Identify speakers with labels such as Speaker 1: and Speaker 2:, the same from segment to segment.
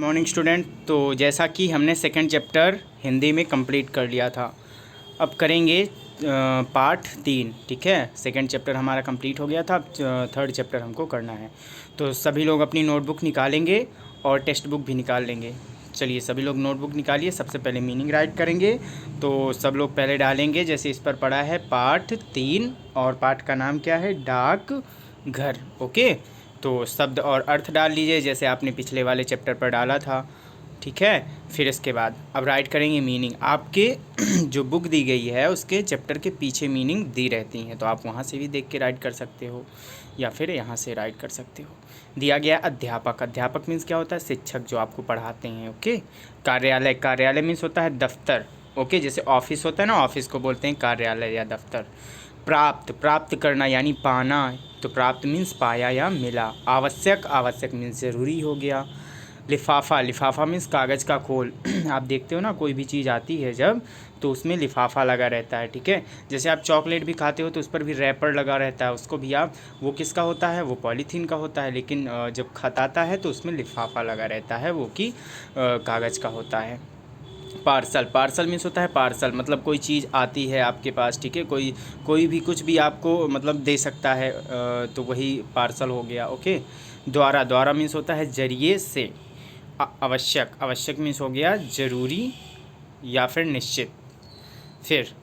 Speaker 1: Good morning student. तो जैसा कि हमने सेकंड चैप्टर हिंदी में कंप्लीट कर लिया था, अब करेंगे पार्ट 3। ठीक है, सेकंड चैप्टर हमारा कंप्लीट हो गया था, अब थर्ड चैप्टर हमको करना है। तो सभी लोग अपनी नोटबुक निकालेंगे और टेक्स्ट बुक भी निकाल लेंगे। चलिए सभी लोग नोटबुक निकालिए। सबसे पहले मीनिंग राइट करेंगे। तो सब लोग पहले डालेंगे, जैसे इस पर पढ़ा है पार्ट 3 और पार्ट का नाम क्या है, डाक घर। ओके, तो शब्द और अर्थ डाल लीजिए जैसे आपने पिछले वाले चैप्टर पर डाला था। ठीक है, फिर इसके बाद अब राइट करेंगे मीनिंग। आपके जो बुक दी गई है उसके चैप्टर के पीछे मीनिंग दी रहती हैं, तो आप वहाँ से भी देख के राइट कर सकते हो या फिर यहाँ से राइट कर सकते हो। दिया गया अध्यापक। अध्यापक मीन्स क्या होता है, शिक्षक जो आपको पढ़ाते हैं। ओके, कार्यालय। कार्यालय मीन्स होता है दफ्तर। ओके, जैसे ऑफिस होता है ना, ऑफिस को बोलते हैं कार्यालय या दफ्तर। प्राप्त, प्राप्त करना यानी पाना, तो प्राप्त मीन्स पाया या मिला। आवश्यक, आवश्यक मीन्स ज़रूरी हो गया। लिफाफा, लिफाफा मीन्स कागज़ का खोल। आप देखते हो ना, कोई भी चीज़ आती है जब, तो उसमें लिफाफा लगा रहता है। ठीक है, जैसे आप चॉकलेट भी खाते हो तो उस पर भी रैपर लगा रहता है, उसको भी आप, वो किसका होता है, वो पॉलीथीन का होता है, लेकिन जब खत आता है तो उसमें लिफाफा लगा रहता है, वो कि कागज़ का होता है। पार्सल, पार्सल मीन्स होता है पार्सल, मतलब कोई चीज़ आती है आपके पास। ठीक है, कोई भी कुछ भी आपको मतलब दे सकता है, तो वही पार्सल हो गया। ओके, द्वारा, द्वारा मीन्स होता है जरिए से। आवश्यक, आवश्यक मीन्स हो गया ज़रूरी या फिर निश्चित। फिर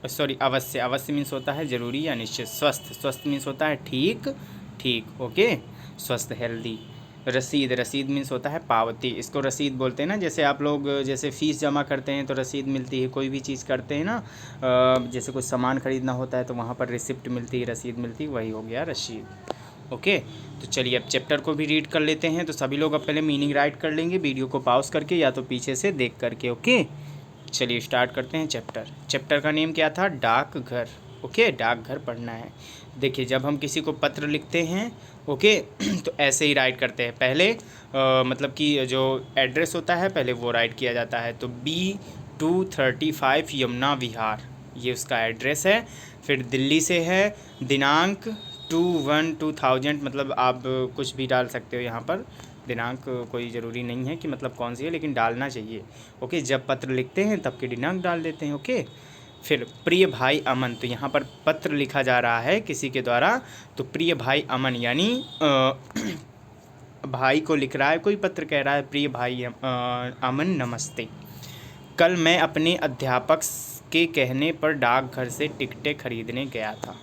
Speaker 1: सॉरी, अवश्य, अवश्य मीन्स होता है ज़रूरी या निश्चित। स्वस्थ, स्वस्थ मीन्स होता है ठीक, ठीक। ओके, स्वस्थ, हेल्दी। रसीद, रसीद मीन्स होता है पावती, इसको रसीद बोलते हैं ना। जैसे आप लोग जैसे फ़ीस जमा करते हैं तो रसीद मिलती है, कोई भी चीज़ करते हैं ना, जैसे कुछ सामान ख़रीदना होता है तो वहाँ पर रिसिप्ट मिलती है, रसीद मिलती है, वही हो गया रसीद। ओके, तो चलिए अब चैप्टर को भी रीड कर लेते हैं। तो सभी लोग अब पहले मीनिंग राइट कर लेंगे, वीडियो को पॉज करके या तो पीछे से देख करके। ओके, चलिए स्टार्ट करते हैं चैप्टर। चैप्टर का नेम क्या था, डाकघर। ओके, डाकघर पढ़ना है। देखिए, जब हम किसी को पत्र लिखते हैं, ओके, तो ऐसे ही राइट करते हैं। पहले मतलब कि जो एड्रेस होता है पहले वो राइट किया जाता है। तो B235 यमुना विहार, ये उसका एड्रेस है। फिर दिल्ली से है, दिनांक 2/1/2000, मतलब आप कुछ भी डाल सकते हो यहाँ पर, दिनांक कोई ज़रूरी नहीं है कि मतलब कौन सी है, लेकिन डालना चाहिए। ओके, जब पत्र लिखते हैं तब के दिनांक डाल देते हैं। ओके, फिर प्रिय भाई अमन, तो यहाँ पर पत्र लिखा जा रहा है किसी के द्वारा, तो प्रिय भाई अमन यानी भाई को लिख रहा है कोई, पत्र कह रहा है प्रिय भाई अमन नमस्ते। कल मैं अपने अध्यापक के कहने पर डाकघर से टिकटें खरीदने गया था।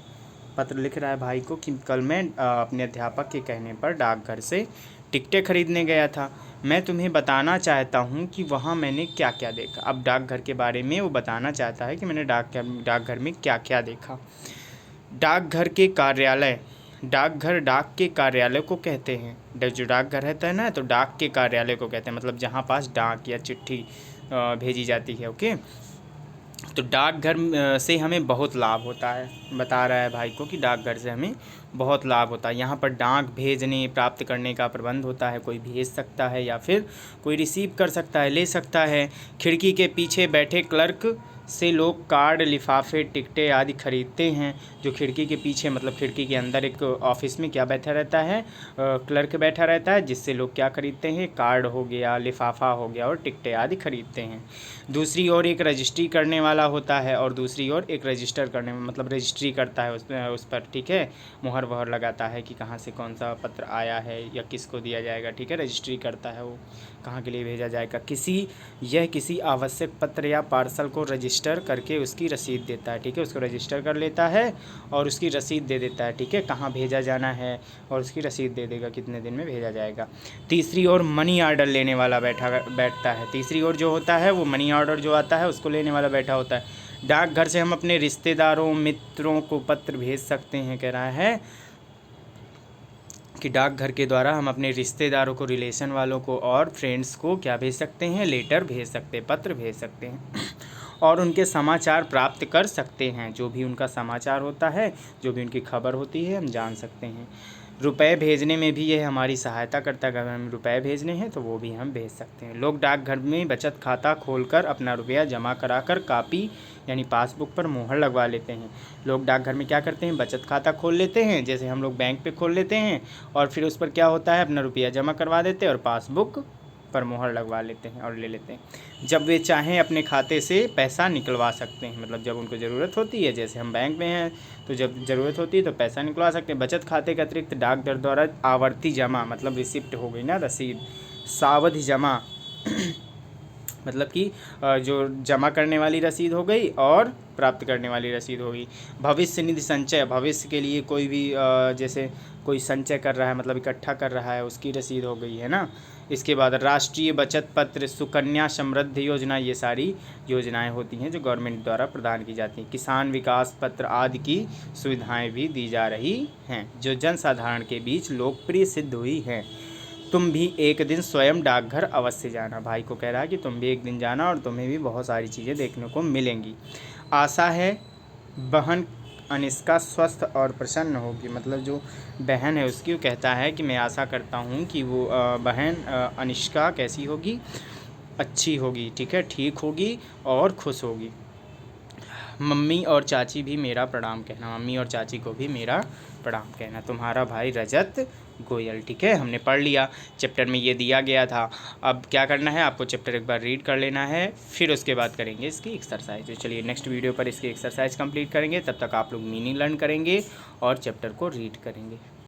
Speaker 1: पत्र लिख रहा है भाई को कि कल मैं अपने अध्यापक के कहने पर डाकघर से टिकटें खरीदने गया था। मैं तुम्हें बताना चाहता हूँ कि वहाँ मैंने क्या क्या देखा। अब डाकघर के बारे में वो बताना चाहता है कि मैंने डाकघर में क्या क्या देखा। डाकघर के कार्यालय, डाकघर डाक के कार्यालय को कहते हैं। जो डाकघर रहता है ना, तो डाक के कार्यालय को कहते हैं, मतलब जहाँ पास डाक या चिट्ठी भेजी जाती है। ओके, तो डाकघर से हमें बहुत लाभ होता है, बता रहा है भाई को कि डाकघर से हमें बहुत लाभ होता है। यहाँ पर डाक भेजने प्राप्त करने का प्रबंध होता है, कोई भेज सकता है या फिर कोई रिसीव कर सकता है, ले सकता है। खिड़की के पीछे बैठे क्लर्क से लोग कार्ड, लिफाफे, टिकटें आदि खरीदते हैं। जो खिड़की के पीछे, मतलब खिड़की के अंदर एक ऑफिस में क्या बैठा रहता है, क्लर्क बैठा रहता है, जिससे लोग क्या खरीदते हैं, कार्ड हो गया, लिफाफा हो गया और टिकटें आदि खरीदते हैं। दूसरी ओर एक रजिस्ट्री करने वाला होता है और दूसरी ओर एक रजिस्टर करने में, मतलब रजिस्ट्री करता है उस पर। ठीक है, मुहर वहर लगाता है कि कहाँ से कौन सा पत्र आया है या किसको दिया जाएगा। ठीक है, रजिस्ट्री करता है वो, कहाँ के लिए भेजा जाएगा। किसी आवश्यक पत्र या पार्सल को रजिस्टर करके उसकी रसीद देता है। ठीक है, उसको रजिस्टर कर लेता है और उसकी रसीद दे देता है। ठीक है, कहाँ भेजा जाना है और उसकी रसीद दे देगा, कितने दिन में भेजा जाएगा। तीसरी ओर मनी ऑर्डर लेने वाला बैठता है। तीसरी ओर जो होता है वो मनी ऑर्डर जो आता है उसको लेने वाला बैठा होता है। डाकघर से हम अपने रिश्तेदारों, मित्रों को पत्र भेज सकते हैं, कह रहा है कि डाकघर के द्वारा हम अपने रिश्तेदारों को, रिलेशन वालों को और फ्रेंड्स को क्या भेज सकते हैं, लेटर भेज सकते हैं, पत्र भेज सकते हैं और उनके समाचार प्राप्त कर सकते हैं। जो भी उनका समाचार होता है, जो भी उनकी खबर होती है, हम जान सकते हैं। रुपए भेजने में भी यह हमारी सहायता करता है, अगर हमें रुपए भेजने हैं तो वो भी हम भेज सकते हैं। लोग डाकघर में बचत खाता खोलकर अपना रुपया जमा कराकर कापी यानी पासबुक पर मोहर लगवा लेते हैं। लोग डाकघर में क्या करते हैं, बचत खाता खोल लेते हैं, जैसे हम लोग बैंक पे खोल लेते हैं, और फिर उस पर क्या होता है, अपना रुपया जमा करवा देते हैं और पासबुक पर मोहर लगवा लेते हैं और ले लेते हैं। जब वे चाहें अपने खाते से पैसा निकलवा सकते हैं, मतलब जब उनको ज़रूरत होती है, जैसे हम बैंक में हैं तो जब ज़रूरत होती है तो पैसा निकलवा सकते हैं। बचत खाते के अतिरिक्त डाक दर द्वारा आवर्ती जमा, मतलब रिसिप्ट हो गई ना, रसीद, सावधि जमा मतलब कि जो जमा करने वाली रसीद हो गई और प्राप्त करने वाली रसीद हो गई। भविष्य निधि संचय, भविष्य के लिए कोई भी जैसे कोई संचय कर रहा है, मतलब इकट्ठा कर रहा है, उसकी रसीद हो गई है ना। इसके बाद राष्ट्रीय बचत पत्र, सुकन्या समृद्धि योजना, ये सारी योजनाएं होती हैं जो गवर्नमेंट द्वारा प्रदान की जाती हैं। किसान विकास पत्र आदि की सुविधाएं भी दी जा रही हैं जो जनसाधारण के बीच लोकप्रिय सिद्ध हुई हैं। तुम भी एक दिन स्वयं डाकघर अवश्य जाना। भाई को कह रहा है कि तुम भी एक दिन जाना और तुम्हें भी बहुत सारी चीज़ें देखने को मिलेंगी। आशा है बहन अनिष्का स्वस्थ और प्रसन्न होगी, मतलब जो बहन है उसकी, वो कहता है कि मैं आशा करता हूँ कि वो बहन अनिष्का कैसी होगी, अच्छी होगी, ठीक है, ठीक होगी और खुश होगी। मम्मी और चाची भी मेरा प्रणाम कहना, मम्मी और चाची को भी मेरा प्रणाम कहना। तुम्हारा भाई रजत गोयल। ठीक है, हमने पढ़ लिया, चैप्टर में ये दिया गया था। अब क्या करना है, आपको चैप्टर एक बार रीड कर लेना है, फिर उसके बाद करेंगे इसकी एक्सरसाइज। तो चलिए नेक्स्ट वीडियो पर इसकी एक्सरसाइज कंप्लीट करेंगे, तब तक आप लोग मीनिंग लर्न करेंगे और चैप्टर को रीड करेंगे।